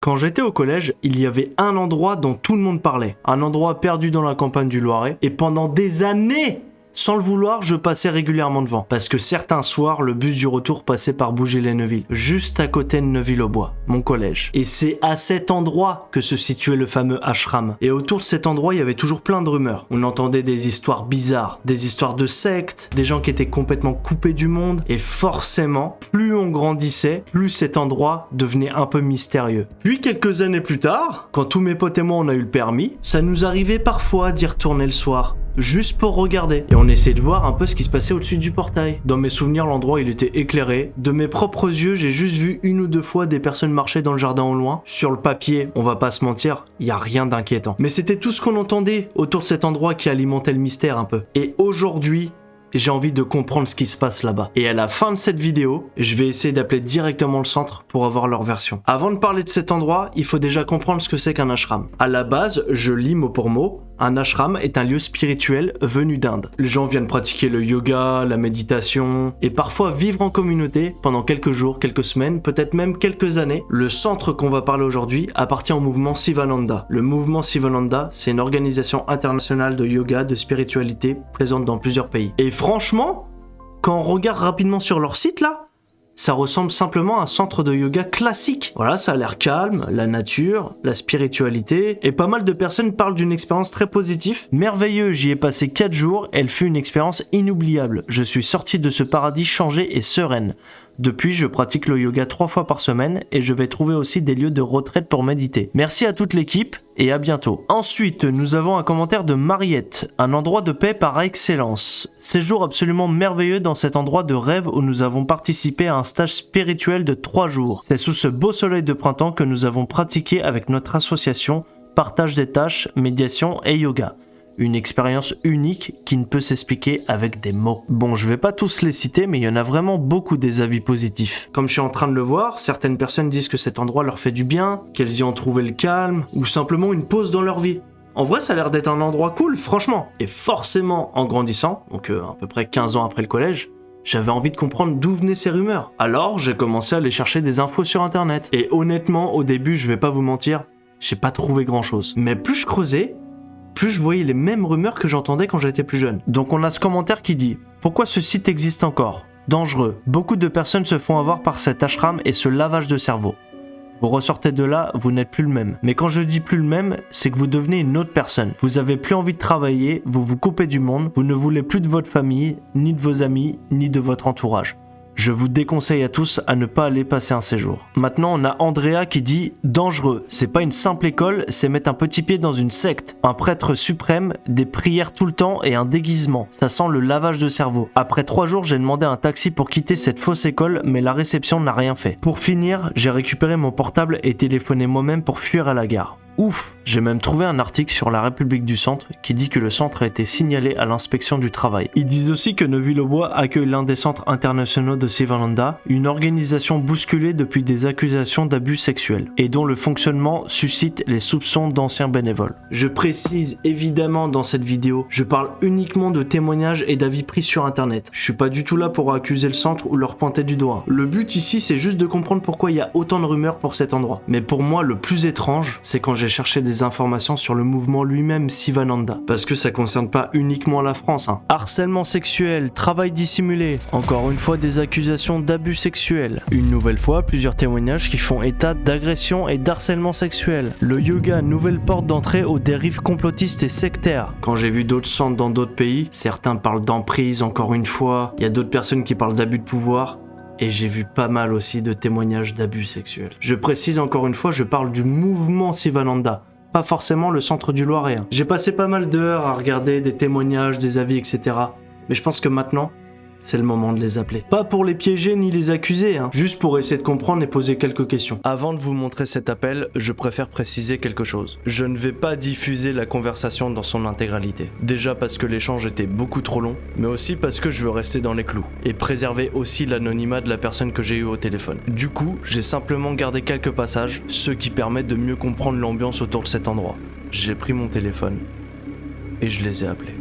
Quand j'étais au collège, il y avait un endroit dont tout le monde parlait. Un endroit perdu dans la campagne du Loiret. Et pendant des années, sans le vouloir, je passais régulièrement devant. Parce que certains soirs, le bus du retour passait par Bougy-les-Neuville, juste à côté de Neuville-aux-Bois, mon collège. Et c'est à cet endroit que se situait le fameux ashram. Et autour de cet endroit, il y avait toujours plein de rumeurs. On entendait des histoires bizarres, des histoires de sectes, des gens qui étaient complètement coupés du monde. Et forcément, plus on grandissait, plus cet endroit devenait un peu mystérieux. Puis quelques années plus tard, quand tous mes potes et moi on a eu le permis, ça nous arrivait parfois d'y retourner le soir. Juste pour regarder. Et on essayait de voir un peu ce qui se passait au-dessus du portail. Dans mes souvenirs, l'endroit il était éclairé. De mes propres yeux, j'ai juste vu une ou deux fois des personnes marcher dans le jardin au loin. Sur le papier, on va pas se mentir, il y a rien d'inquiétant. Mais c'était tout ce qu'on entendait autour de cet endroit qui alimentait le mystère un peu. Et aujourd'hui, j'ai envie de comprendre ce qui se passe là-bas. Et à la fin de cette vidéo, je vais essayer d'appeler directement le centre pour avoir leur version. Avant de parler de cet endroit, il faut déjà comprendre ce que c'est qu'un ashram. À la base, je lis mot pour mot, un ashram est un lieu spirituel venu d'Inde. Les gens viennent pratiquer le yoga, la méditation, et parfois vivre en communauté pendant quelques jours, quelques semaines, peut-être même quelques années. Le centre qu'on va parler aujourd'hui appartient au mouvement Sivananda. Le mouvement Sivananda, c'est une organisation internationale de yoga, de spiritualité, présente dans plusieurs pays. Et franchement, quand on regarde rapidement sur leur site là, ça ressemble simplement à un centre de yoga classique. Voilà, ça a l'air calme, la nature, la spiritualité, et pas mal de personnes parlent d'une expérience très positive. Merveilleux, j'y ai passé 4 jours, elle fut une expérience inoubliable. Je suis sorti de ce paradis changé et sereine. Depuis, je pratique le yoga 3 fois par semaine et je vais trouver aussi des lieux de retraite pour méditer. Merci à toute l'équipe et à bientôt. Ensuite, nous avons un commentaire de Mariette, un endroit de paix par excellence. Séjour absolument merveilleux dans cet endroit de rêve où nous avons participé à un stage spirituel de 3 jours. C'est sous ce beau soleil de printemps que nous avons pratiqué avec notre association partage des tâches, médiation et yoga. Une expérience unique qui ne peut s'expliquer avec des mots. Bon, je vais pas tous les citer, mais il y en a vraiment beaucoup des avis positifs. Comme je suis en train de le voir, certaines personnes disent que cet endroit leur fait du bien, qu'elles y ont trouvé le calme, ou simplement une pause dans leur vie. En vrai, ça a l'air d'être un endroit cool, franchement. Et forcément, en grandissant, donc à peu près 15 ans après le collège, j'avais envie de comprendre d'où venaient ces rumeurs. Alors, j'ai commencé à aller chercher des infos sur internet. Et honnêtement, au début, je vais pas vous mentir, j'ai pas trouvé grand chose. Mais plus je creusais, plus je voyais les mêmes rumeurs que j'entendais quand j'étais plus jeune. Donc on a ce commentaire qui dit « Pourquoi ce site existe encore ? Dangereux. Beaucoup de personnes se font avoir par cet ashram et ce lavage de cerveau. Vous ressortez de là, vous n'êtes plus le même. Mais quand je dis plus le même, c'est que vous devenez une autre personne. Vous avez plus envie de travailler, vous vous coupez du monde, vous ne voulez plus de votre famille, ni de vos amis, ni de votre entourage. Je vous déconseille à tous à ne pas aller passer un séjour. » Maintenant, on a Andrea qui dit « Dangereux, c'est pas une simple école, c'est mettre un petit pied dans une secte. Un prêtre suprême, des prières tout le temps et un déguisement. Ça sent le lavage de cerveau. Après 3 jours, j'ai demandé un taxi pour quitter cette fausse école, mais la réception n'a rien fait. Pour finir, j'ai récupéré mon portable et téléphoné moi-même pour fuir à la gare. Ouf, j'ai même trouvé un article sur la République du Centre qui dit que le centre a été signalé à l'inspection du travail. Ils disent aussi que Neuville-aux-Bois accueille l'un des centres internationaux de Sivananda, une organisation bousculée depuis des accusations d'abus sexuels et dont le fonctionnement suscite les soupçons d'anciens bénévoles. Je précise évidemment dans cette vidéo, je parle uniquement de témoignages et d'avis pris sur internet. Je suis pas du tout là pour accuser le centre ou leur pointer du doigt. Le but ici c'est juste de comprendre pourquoi il y a autant de rumeurs pour cet endroit. Mais pour moi le plus étrange, c'est quand j'ai cherché des informations sur le mouvement lui-même Sivananda, parce que ça concerne pas uniquement la France. Harcèlement sexuel, travail dissimulé, encore une fois des accusations d'abus sexuels, une nouvelle fois plusieurs témoignages qui font état d'agression et d'harcèlement sexuel, le yoga, nouvelle porte d'entrée aux dérives complotistes et sectaires. Quand j'ai vu d'autres centres dans d'autres pays, certains parlent d'emprise encore une fois, il y a d'autres personnes qui parlent d'abus de pouvoir, et j'ai vu pas mal aussi de témoignages d'abus sexuels. Je précise encore une fois, je parle du mouvement Sivananda, pas forcément le centre du Loiret. J'ai passé pas mal d'heures à regarder des témoignages, des avis, etc. Mais je pense que maintenant, c'est le moment de les appeler. Pas pour les piéger ni les accuser, juste pour essayer de comprendre et poser quelques questions. Avant de vous montrer cet appel, je préfère préciser quelque chose. Je ne vais pas diffuser la conversation dans son intégralité. Déjà parce que l'échange était beaucoup trop long, mais aussi parce que je veux rester dans les clous et préserver aussi l'anonymat de la personne que j'ai eue au téléphone. Du coup, j'ai simplement gardé quelques passages, ceux qui permettent de mieux comprendre l'ambiance autour de cet endroit. J'ai pris mon téléphone et je les ai appelés.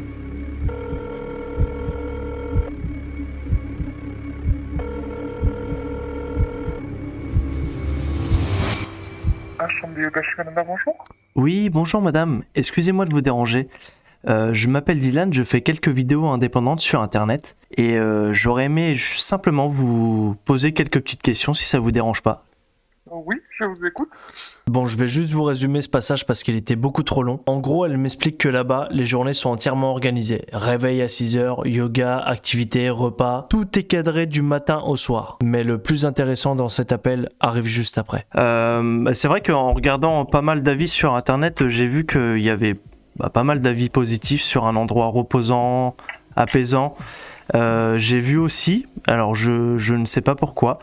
chambre de yoga Shivananda, bonjour. Oui, bonjour madame, excusez-moi de vous déranger. Je m'appelle Dylan, je fais quelques vidéos indépendantes sur internet et j'aurais aimé simplement vous poser quelques petites questions si ça vous dérange pas. Oui, je vous écoute. Bon, je vais juste vous résumer ce passage parce qu'il était beaucoup trop long. En gros, elle m'explique que là-bas, les journées sont entièrement organisées. Réveil à 6h, yoga, activités, repas, tout est cadré du matin au soir. Mais le plus intéressant dans cet appel arrive juste après. C'est vrai qu'en regardant pas mal d'avis sur internet, j'ai vu qu'il y avait pas mal d'avis positifs sur un endroit reposant, apaisant. J'ai vu aussi, alors je ne sais pas pourquoi,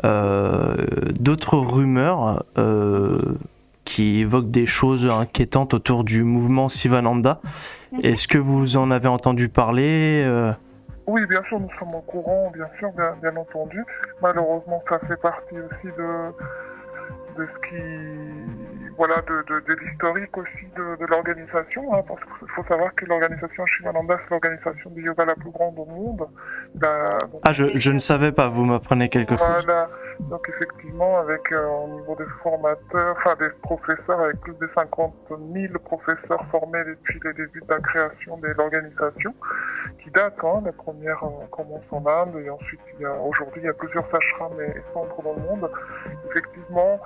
d'autres rumeurs qui évoquent des choses inquiétantes autour du mouvement Sivananda. Est-ce que vous en avez entendu parler Oui, bien sûr, nous sommes au courant, bien sûr, bien entendu. Malheureusement, ça fait partie aussi de ce qui... Voilà, de l'historique aussi de l'organisation, hein, parce qu'il faut savoir que l'organisation Shivananda, c'est l'organisation de yoga la plus grande au monde. Je ne savais pas, vous m'apprenez quelque chose. Voilà, donc effectivement, avec au niveau des formateurs, enfin des professeurs, avec plus de 50 000 professeurs formés depuis le début de la création de l'organisation, qui date, la première commence en Inde, et ensuite aujourd'hui il y a plusieurs ashrams et centres dans le monde. Effectivement,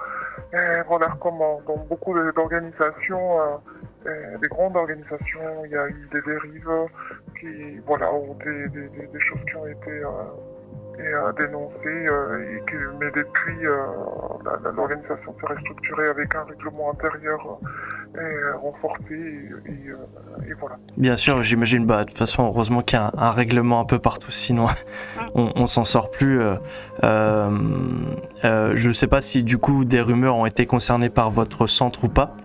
voilà, comme dans beaucoup d'organisations, des grandes organisations, il y a eu des dérives ou des choses qui ont été dénoncées, mais depuis l'organisation s'est restructurée avec un règlement intérieur renforcé et voilà. Bien sûr, j'imagine, de toute façon, heureusement qu'il y a un règlement un peu partout, sinon on s'en sort plus. Je ne sais pas si du coup des rumeurs ont été concernées par votre centre ou pas.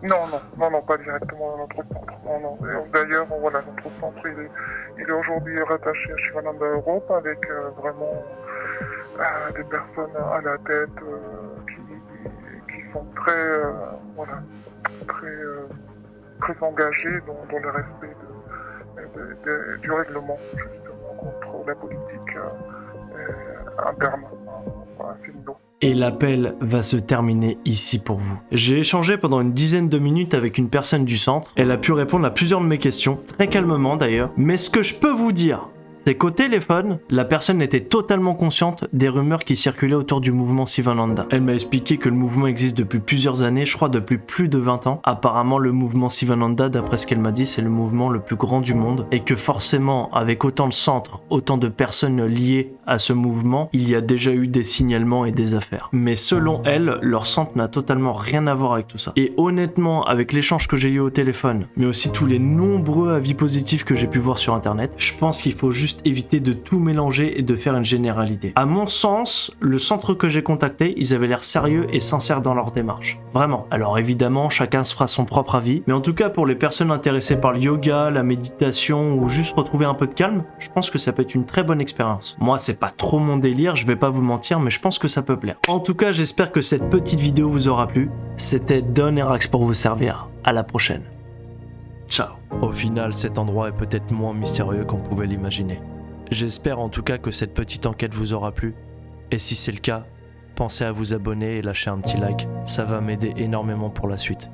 Non, pas directement dans notre centre. Non. D'ailleurs, voilà, notre centre, il est aujourd'hui rattaché à Shivananda Europe avec vraiment des personnes à la tête qui sont très engagées dans le respect du règlement, justement, contre la politique interne. Voilà, c'est une loi. Et l'appel va se terminer ici pour vous. J'ai échangé pendant une dizaine de minutes avec une personne du centre. Elle a pu répondre à plusieurs de mes questions, très calmement d'ailleurs. Mais ce que je peux vous dire, c'est qu'au téléphone, la personne était totalement consciente des rumeurs qui circulaient autour du mouvement Sivananda. Elle m'a expliqué que le mouvement existe depuis plusieurs années, je crois depuis plus de 20 ans. Apparemment, le mouvement Sivananda, d'après ce qu'elle m'a dit, c'est le mouvement le plus grand du monde. Et que forcément, avec autant de centres, autant de personnes liées à ce mouvement, il y a déjà eu des signalements et des affaires. Mais selon elle, leur centre n'a totalement rien à voir avec tout ça. Et honnêtement, avec l'échange que j'ai eu au téléphone, mais aussi tous les nombreux avis positifs que j'ai pu voir sur internet, je pense qu'il faut juste éviter de tout mélanger et de faire une généralité. À mon sens, le centre que j'ai contacté, ils avaient l'air sérieux et sincères dans leur démarche. Vraiment. Alors évidemment, chacun se fera son propre avis, mais en tout cas pour les personnes intéressées par le yoga, la méditation ou juste retrouver un peu de calme, je pense que ça peut être une très bonne expérience. Moi, c'est pas trop mon délire, je vais pas vous mentir, mais je pense que ça peut plaire. En tout cas, j'espère que cette petite vidéo vous aura plu. C'était Don Erax pour vous servir. À la prochaine. Ciao. Au final, cet endroit est peut-être moins mystérieux qu'on pouvait l'imaginer. J'espère en tout cas que cette petite enquête vous aura plu. Et si c'est le cas, pensez à vous abonner et lâcher un petit like, ça va m'aider énormément pour la suite.